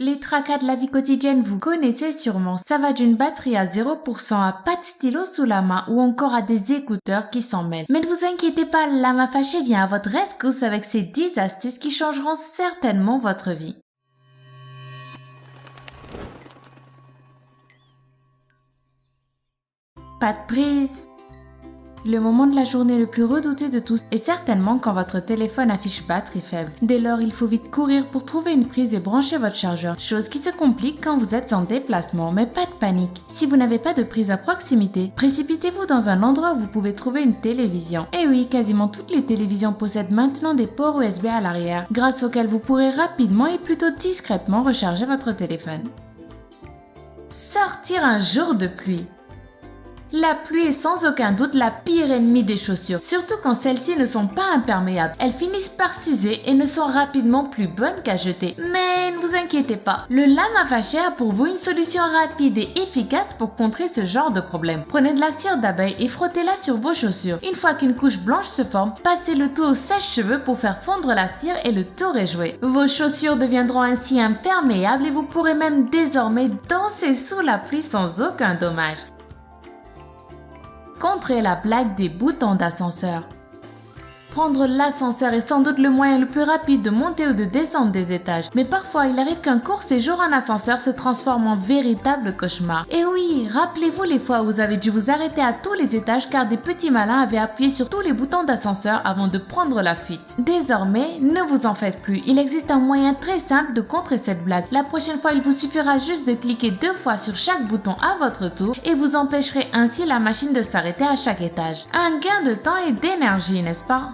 Les tracas de la vie quotidienne, vous connaissez sûrement. Ça va d'une batterie à 0% à pas de stylo sous la main ou encore à des écouteurs qui s'en mêlent. Mais ne vous inquiétez pas, Lama Fâchée vient à votre rescousse avec ses 10 astuces qui changeront certainement votre vie. Pas de prise. Le moment de la journée le plus redouté de tous est certainement quand votre téléphone affiche batterie faible. Dès lors, il faut vite courir pour trouver une prise et brancher votre chargeur, chose qui se complique quand vous êtes en déplacement, mais pas de panique. Si vous n'avez pas de prise à proximité, précipitez-vous dans un endroit où vous pouvez trouver une télévision. Et oui, quasiment toutes les télévisions possèdent maintenant des ports USB à l'arrière, grâce auxquels vous pourrez rapidement et plutôt discrètement recharger votre téléphone. Sortir un jour de pluie. La pluie est sans aucun doute la pire ennemie des chaussures, surtout quand celles-ci ne sont pas imperméables. Elles finissent par s'user et ne sont rapidement plus bonnes qu'à jeter. Mais ne vous inquiétez pas, le Lama Fâchée a pour vous une solution rapide et efficace pour contrer ce genre de problème. Prenez de la cire d'abeille et frottez-la sur vos chaussures. Une fois qu'une couche blanche se forme, passez le tout au sèche-cheveux pour faire fondre la cire et le tour est joué. Vos chaussures deviendront ainsi imperméables et vous pourrez même désormais danser sous la pluie sans aucun dommage. Contrer la blague des boutons d'ascenseur. Prendre l'ascenseur est sans doute le moyen le plus rapide de monter ou de descendre des étages, mais parfois il arrive qu'un court séjour en ascenseur se transforme en véritable cauchemar. Et oui, rappelez-vous les fois où vous avez dû vous arrêter à tous les étages car des petits malins avaient appuyé sur tous les boutons d'ascenseur avant de prendre la fuite. Désormais, ne vous en faites plus, il existe un moyen très simple de contrer cette blague. La prochaine fois, il vous suffira juste de cliquer 2 fois sur chaque bouton à votre tour et vous empêcherez ainsi la machine de s'arrêter à chaque étage. Un gain de temps et d'énergie, n'est-ce pas?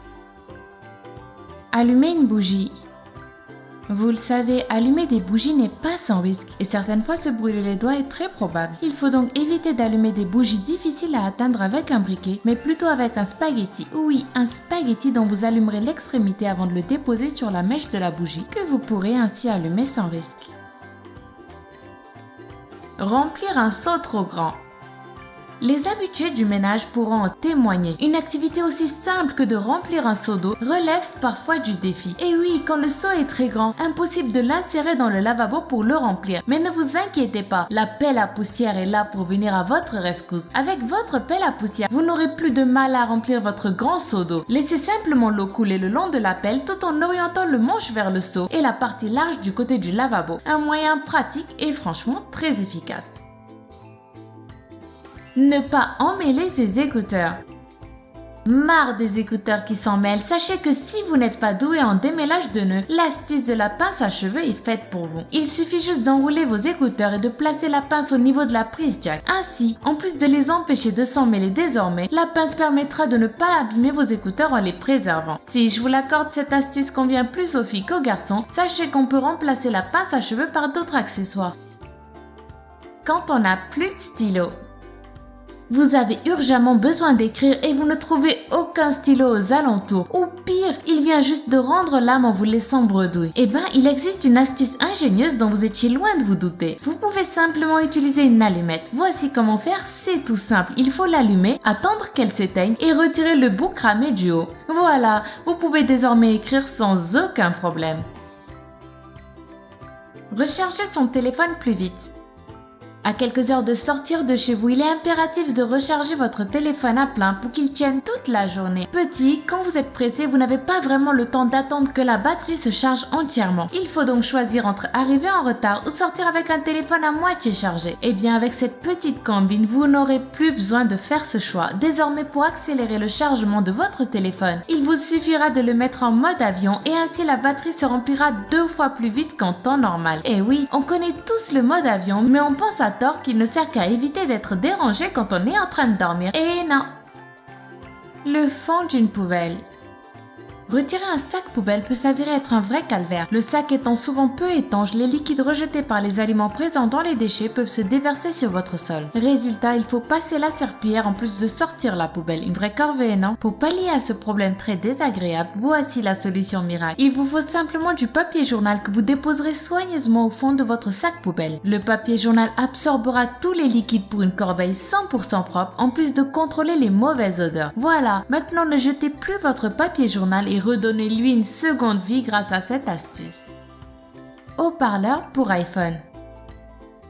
Allumer une bougie. Vous le savez, allumer des bougies n'est pas sans risque et certaines fois se brûler les doigts est très probable. Il faut donc éviter d'allumer des bougies difficiles à atteindre avec un briquet, mais plutôt avec un spaghetti. Oui, un spaghetti dont vous allumerez l'extrémité avant de le déposer sur la mèche de la bougie, que vous pourrez ainsi allumer sans risque. Remplir un seau trop grand. Les habitués du ménage pourront en témoigner. Une activité aussi simple que de remplir un seau d'eau relève parfois du défi. Et oui, quand le seau est très grand, impossible de l'insérer dans le lavabo pour le remplir. Mais ne vous inquiétez pas, la pelle à poussière est là pour venir à votre rescousse. Avec votre pelle à poussière, vous n'aurez plus de mal à remplir votre grand seau d'eau. Laissez simplement l'eau couler le long de la pelle tout en orientant le manche vers le seau et la partie large du côté du lavabo. Un moyen pratique et franchement très efficace. Ne pas emmêler ses écouteurs. Marre des écouteurs qui s'en mêlent, sachez que si vous n'êtes pas doué en démêlage de nœuds, l'astuce de la pince à cheveux est faite pour vous. Il suffit juste d'enrouler vos écouteurs et de placer la pince au niveau de la prise jack. Ainsi, en plus de les empêcher de s'en mêler désormais, la pince permettra de ne pas abîmer vos écouteurs en les préservant. Si je vous l'accorde, cette astuce convient plus aux filles qu'aux garçons, sachez qu'on peut remplacer la pince à cheveux par d'autres accessoires. Quand on n'a plus de stylo. Vous avez urgemment besoin d'écrire et vous ne trouvez aucun stylo aux alentours. Ou pire, il vient juste de rendre l'âme en vous laissant bredouille. Eh ben, il existe une astuce ingénieuse dont vous étiez loin de vous douter. Vous pouvez simplement utiliser une allumette. Voici comment faire, c'est tout simple. Il faut l'allumer, attendre qu'elle s'éteigne et retirer le bout cramé du haut. Voilà, vous pouvez désormais écrire sans aucun problème. Recharger son téléphone plus vite. À quelques heures de sortir de chez vous, il est impératif de recharger votre téléphone à plein pour qu'il tienne toute la journée. Petit, quand vous êtes pressé, vous n'avez pas vraiment le temps d'attendre que la batterie se charge entièrement. Il faut donc choisir entre arriver en retard ou sortir avec un téléphone à moitié chargé. Et bien avec cette petite combine, vous n'aurez plus besoin de faire ce choix. Désormais, pour accélérer le chargement de votre téléphone, il vous suffira de le mettre en mode avion et ainsi la batterie se remplira 2 fois plus vite qu'en temps normal. Et oui, on connaît tous le mode avion, mais on pense à tort qu'il ne sert qu'à éviter d'être dérangé quand on est en train de dormir. Et non! Le fond d'une poubelle. Retirer un sac poubelle peut s'avérer être un vrai calvaire. Le sac étant souvent peu étanche, les liquides rejetés par les aliments présents dans les déchets peuvent se déverser sur votre sol. Résultat, il faut passer la serpillière en plus de sortir la poubelle. Une vraie corvée, non? Pour pallier à ce problème très désagréable, voici la solution miracle. Il vous faut simplement du papier journal que vous déposerez soigneusement au fond de votre sac poubelle. Le papier journal absorbera tous les liquides pour une corbeille 100% propre, en plus de contrôler les mauvaises odeurs. Voilà, maintenant ne jetez plus votre papier journal et redonnez-lui une seconde vie grâce à cette astuce. haut-parleurs pour iPhone.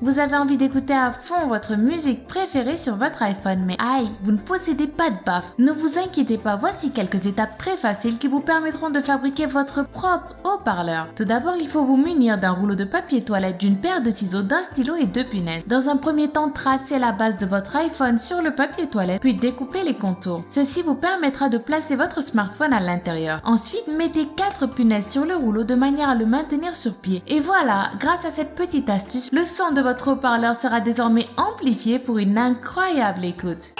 Vous avez envie d'écouter à fond votre musique préférée sur votre iPhone, mais aïe, vous ne possédez pas de baffle. Ne vous inquiétez pas, voici quelques étapes très faciles qui vous permettront de fabriquer votre propre haut-parleur. Tout d'abord, il faut vous munir d'un rouleau de papier toilette, d'une paire de ciseaux, d'un stylo et 2 punaises. Dans un premier temps, tracez la base de votre iPhone sur le papier toilette, puis découpez les contours. Ceci vous permettra de placer votre smartphone à l'intérieur. Ensuite, mettez 4 punaises sur le rouleau de manière à le maintenir sur pied. Et voilà, grâce à cette petite astuce, le son de votre haut-parleur sera désormais amplifié pour une incroyable écoute.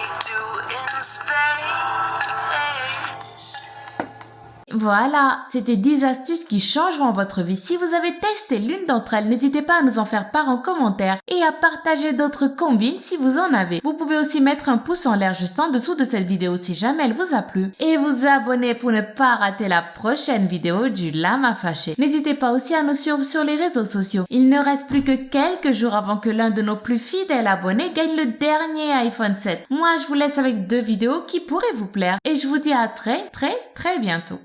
Voilà, c'était 10 astuces qui changeront votre vie. Si vous avez testé l'une d'entre elles, n'hésitez pas à nous en faire part en commentaire et à partager d'autres combines si vous en avez. Vous pouvez aussi mettre un pouce en l'air juste en dessous de cette vidéo si jamais elle vous a plu et vous abonner pour ne pas rater la prochaine vidéo du Lama Fâché. N'hésitez pas aussi à nous suivre sur les réseaux sociaux. Il ne reste plus que quelques jours avant que l'un de nos plus fidèles abonnés gagne le dernier iPhone 7. Moi, je vous laisse avec 2 vidéos qui pourraient vous plaire et je vous dis à très bientôt.